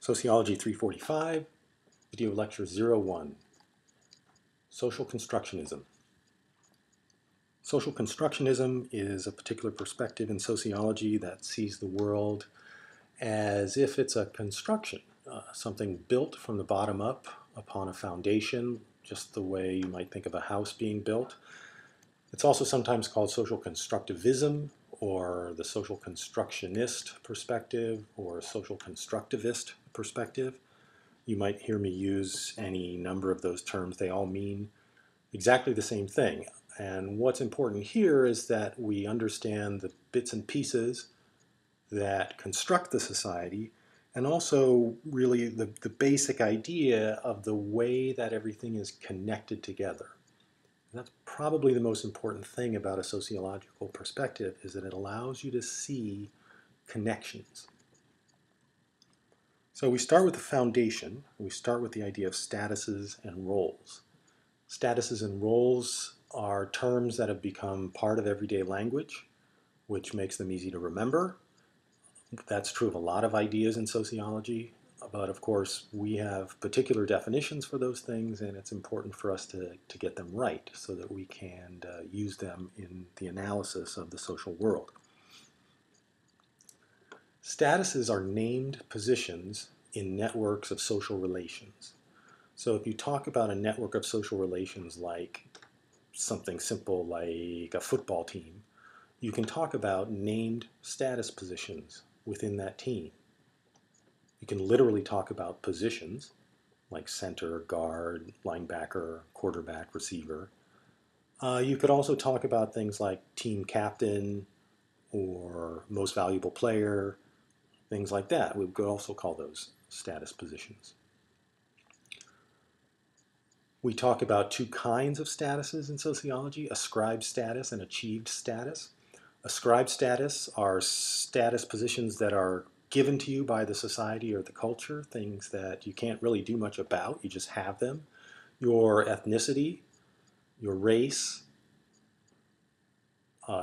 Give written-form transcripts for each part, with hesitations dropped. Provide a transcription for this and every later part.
Sociology 345, video lecture 01, Social Constructionism. Social constructionism is a particular perspective in sociology that sees the world as if it's a construction, something built from the bottom up upon a foundation, just the way you might think of a house being built. It's also sometimes called social constructivism, or the social constructionist perspective, or social constructivist perspective. You might hear me use any number of those terms. They all mean exactly the same thing. And what's important here is that we understand the bits and pieces that construct the society, and also really the basic idea of the way that everything is connected together. And that's probably the most important thing about a sociological perspective, is that it allows you to see connections. So we start with the foundation. We start with the idea of statuses and roles. Statuses and roles are terms that have become part of everyday language, which makes them easy to remember. That's true of a lot of ideas in sociology, but of course we have particular definitions for those things, and it's important for us to get them right so that we can use them in the analysis of the social world. Statuses are named positions in networks of social relations. So if you talk about a network of social relations like something simple like a football team, you can talk about named status positions within that team. You can literally talk about positions like center, guard, linebacker, quarterback, receiver. You could also talk about things like team captain or most valuable player, things like that. We could also call those status positions. We talk about two kinds of statuses in sociology: ascribed status and achieved status. Ascribed status are status positions that are given to you by the society or the culture, things that you can't really do much about, you just have them. Your ethnicity, your race,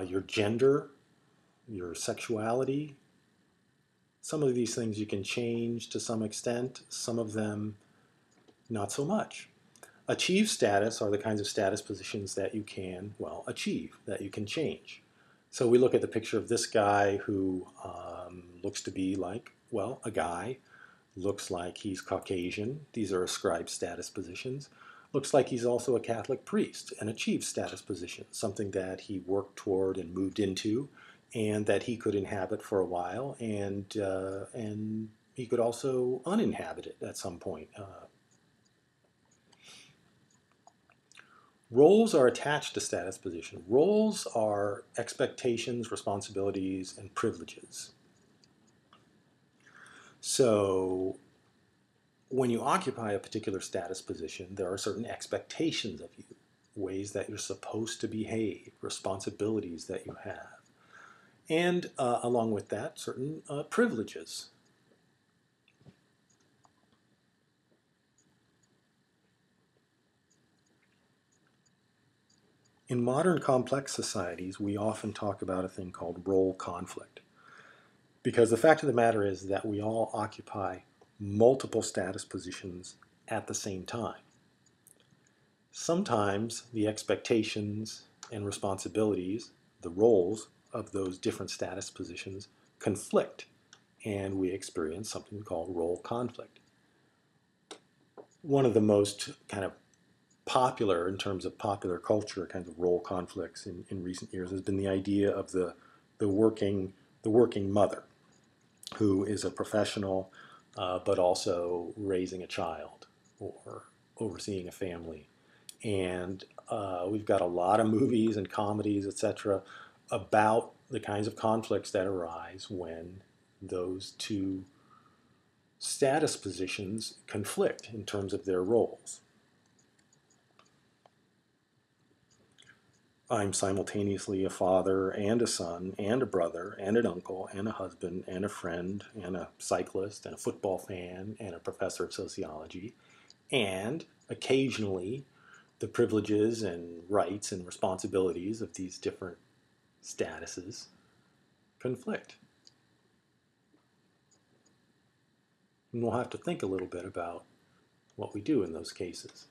your gender, your sexuality. Some of these things you can change to some extent, some of them not so much. Achieved status are the kinds of status positions that you can, well, achieve, that you can change. So we look at the picture of this guy who looks to be like, well, a guy, looks like he's Caucasian. These are ascribed status positions. Looks like he's also a Catholic priest, an achieved status position, something that he worked toward and moved into, and that he could inhabit for a while, and he could also uninhabit it at some point. Roles are attached to status position. Roles are expectations, responsibilities, and privileges. So when you occupy a particular status position, there are certain expectations of you, ways that you're supposed to behave, responsibilities that you have, and along with that, certain privileges. In modern complex societies, we often talk about a thing called role conflict, because the fact of the matter is that we all occupy multiple status positions at the same time. Sometimes the expectations and responsibilities, the roles of those different status positions conflict, and we experience something we call role conflict. One of the most kind of popular, in terms of popular culture, kinds of role conflicts in recent years has been the idea of the working mother, who is a professional but also raising a child or overseeing a family. And we've got a lot of movies and comedies, etc., about the kinds of conflicts that arise when those two status positions conflict in terms of their roles. I'm simultaneously a father and a son and a brother and an uncle and a husband and a friend and a cyclist and a football fan and a professor of sociology, and occasionally the privileges and rights and responsibilities of these different statuses conflict. And we'll have to think a little bit about what we do in those cases.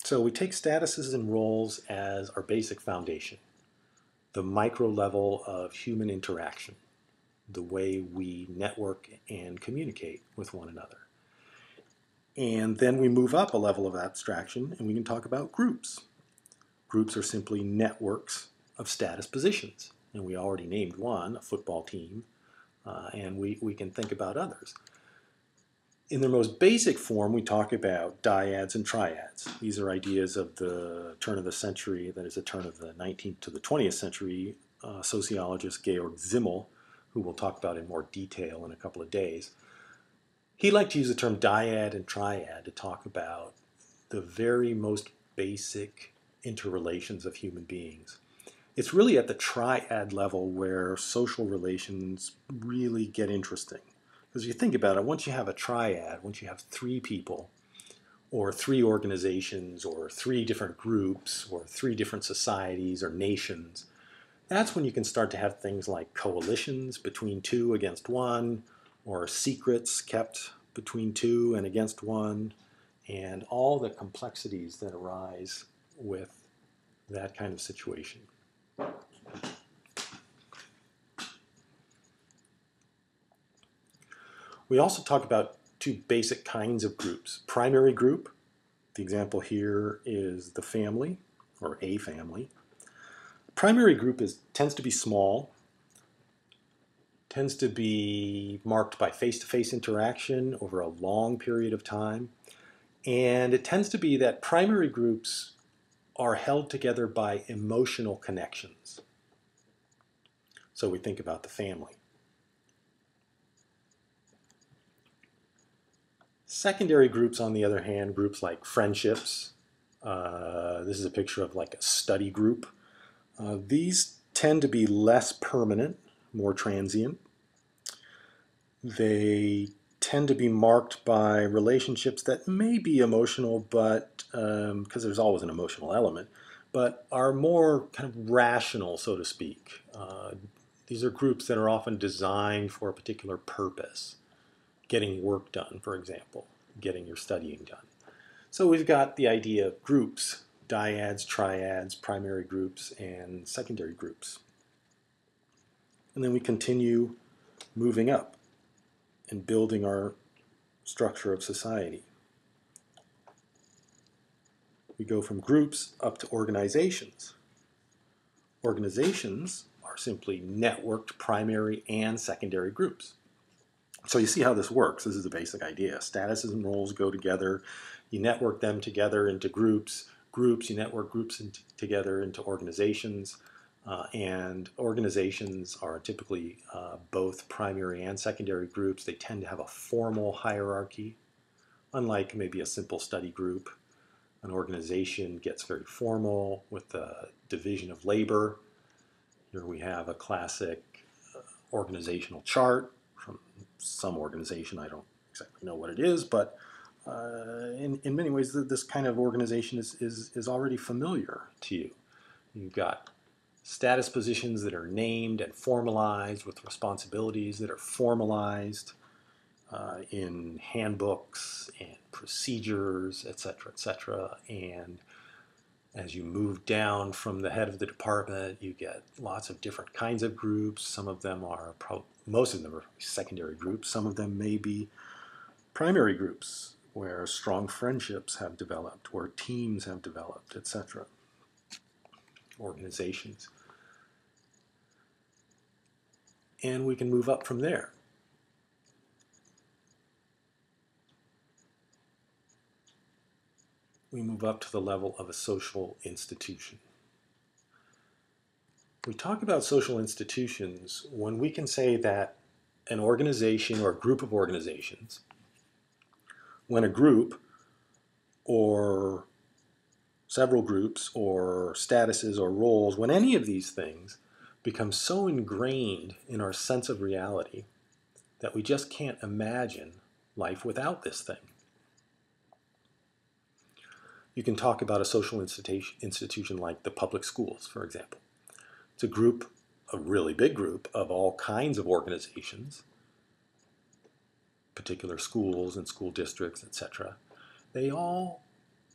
So we take statuses and roles as our basic foundation, the micro level of human interaction, the way we network and communicate with one another. And then we move up a level of abstraction and we can talk about groups. Groups are simply networks of status positions. And we already named one, a football team, and we can think about others. In their most basic form, we talk about dyads and triads. These are ideas of the turn of the century, that is the turn of the 19th to the 20th century sociologist Georg Simmel, who we'll talk about in more detail in a couple of days. He liked to use the term dyad and triad to talk about the very most basic interrelations of human beings. It's really at the triad level where social relations really get interesting. Because if you think about it, once you have a triad, once you have three people, or three organizations, or three different groups, or three different societies or nations, that's when you can start to have things like coalitions between two against one, or secrets kept between two and against one, and all the complexities that arise with that kind of situation. We also talk about two basic kinds of groups. Primary group, the example here is the family, or a family. Primary group tends to be small, tends to be marked by face-to-face interaction over a long period of time, and it tends to be that primary groups are held together by emotional connections. So we think about the family. Secondary groups, on the other hand, groups like friendships. This is a picture of like a study group. These tend to be less permanent, more transient. They tend to be marked by relationships that may be emotional, but because there's always an emotional element, but are more kind of rational, so to speak. These are groups that are often designed for a particular purpose. Getting work done, for example, getting your studying done. So we've got the idea of groups, dyads, triads, primary groups, and secondary groups. And then we continue moving up and building our structure of society. We go from groups up to organizations. Organizations are simply networked primary and secondary groups. So you see how this works. This is the basic idea. Statuses and roles go together. You network them together into groups. Groups, you network groups together into organizations. And organizations are typically both primary and secondary groups. They tend to have a formal hierarchy. Unlike maybe a simple study group, an organization gets very formal with the division of labor. Here we have a classic organizational chart from some organization. I don't exactly know what it is, but in many ways, this kind of organization is already familiar to you. You've got status positions that are named and formalized with responsibilities that are formalized in handbooks and procedures, etc., etc. And as you move down from the head of the department, you get lots of different kinds of groups. Some of them are, most of them are secondary groups. Some of them may be primary groups where strong friendships have developed, where teams have developed, etc. Organizations. And we can move up from there. We move up to the level of a social institution. We talk about social institutions when we can say that an organization or a group of organizations, when a group or several groups or statuses or roles, when any of these things become so ingrained in our sense of reality that we just can't imagine life without this thing. You can talk about a social institution like the public schools, for example. It's a group, a really big group of all kinds of organizations, particular schools and school districts, etc. They all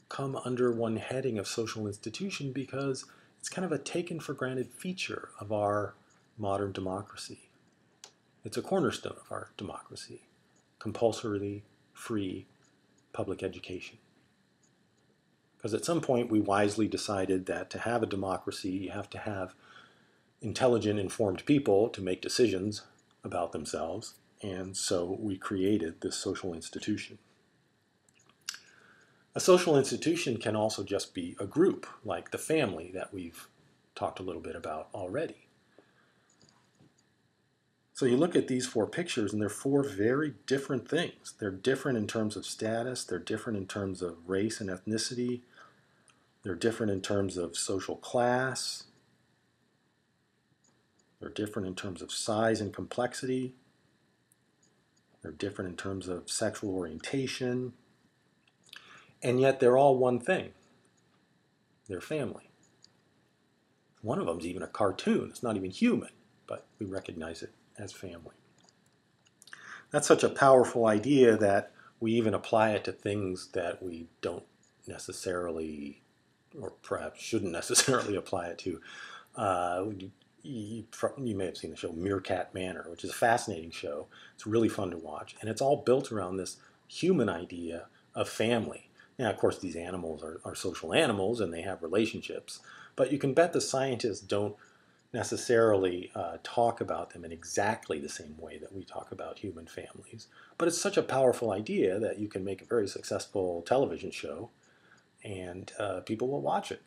come under one heading of social institution because it's kind of a taken for granted feature of our modern democracy. It's a cornerstone of our democracy, compulsorily free public education. Because at some point we wisely decided that to have a democracy, you have to have intelligent, informed people to make decisions about themselves, and so we created this social institution. A social institution can also just be a group, like the family that we've talked a little bit about already. So you look at these four pictures and they're four very different things. They're different in terms of status, they're different in terms of race and ethnicity, they're different in terms of social class, they're different in terms of size and complexity, they're different in terms of sexual orientation, and yet they're all one thing. They're family. One of them is even a cartoon. It's not even human, but we recognize it as family. That's such a powerful idea that we even apply it to things that we don't necessarily, or perhaps shouldn't necessarily apply it to. You may have seen the show Meerkat Manor, which is a fascinating show. It's really fun to watch, and it's all built around this human idea of family. Now, of course, these animals are social animals, and they have relationships, but you can bet the scientists don't necessarily talk about them in exactly the same way that we talk about human families. But it's such a powerful idea that you can make a very successful television show, and people will watch it.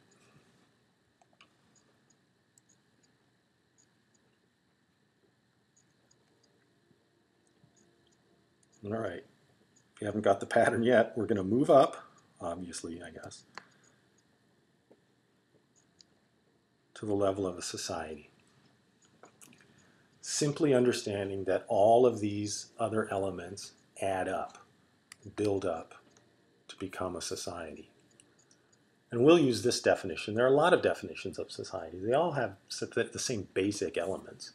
All right. If you haven't got the pattern yet, we're going to move up, obviously, I guess, to the level of a society. Simply understanding that all of these other elements add up, build up to become a society. And we'll use this definition. There are a lot of definitions of society. They all have the same basic elements.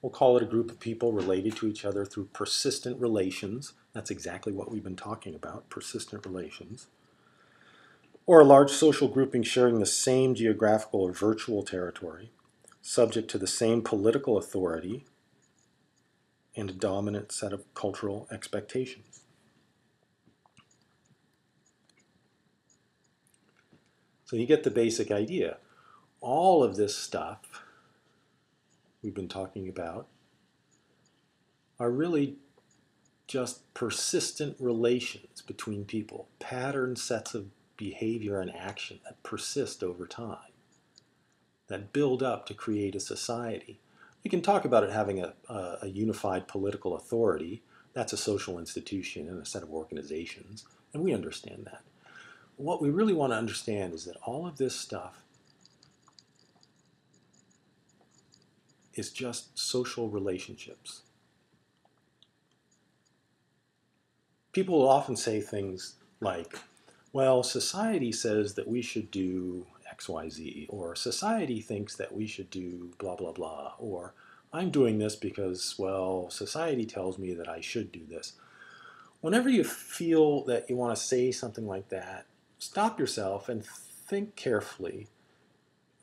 We'll call it a group of people related to each other through persistent relations. That's exactly what we've been talking about, persistent relations. Or a large social grouping sharing the same geographical or virtual territory, subject to the same political authority and a dominant set of cultural expectations. So you get the basic idea. All of this stuff we've been talking about are really just persistent relations between people, pattern sets of behavior and action that persist over time, that build up to create a society. We can talk about it having a unified political authority. That's a social institution and a set of organizations, and we understand that. What we really want to understand is that all of this stuff is just social relationships. People will often say things like, well, society says that we should do XYZ, or society thinks that we should do blah, blah, blah, or I'm doing this because, well, society tells me that I should do this. Whenever you feel that you want to say something like that, stop yourself and think carefully,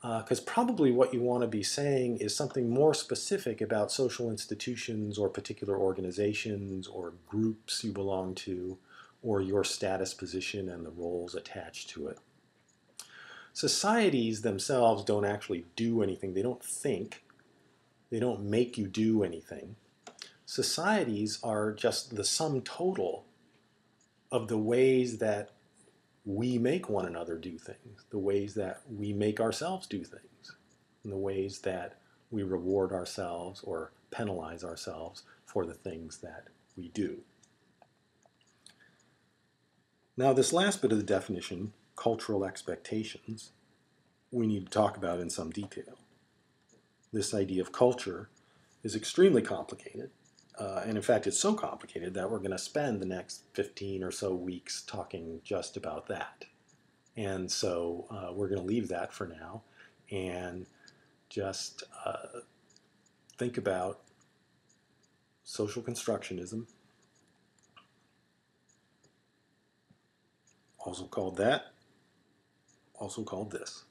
because probably what you want to be saying is something more specific about social institutions or particular organizations or groups you belong to, or your status position and the roles attached to it. Societies themselves don't actually do anything. They don't think. They don't make you do anything. Societies are just the sum total of the ways that we make one another do things, the ways that we make ourselves do things, and the ways that we reward ourselves or penalize ourselves for the things that we do. Now, this last bit of the definition, cultural expectations, we need to talk about in some detail. This idea of culture is extremely complicated. And in fact, it's so complicated that we're going to spend the next 15 or so weeks talking just about that. And so we're going to leave that for now. And just think about social constructionism, also called that, also called this.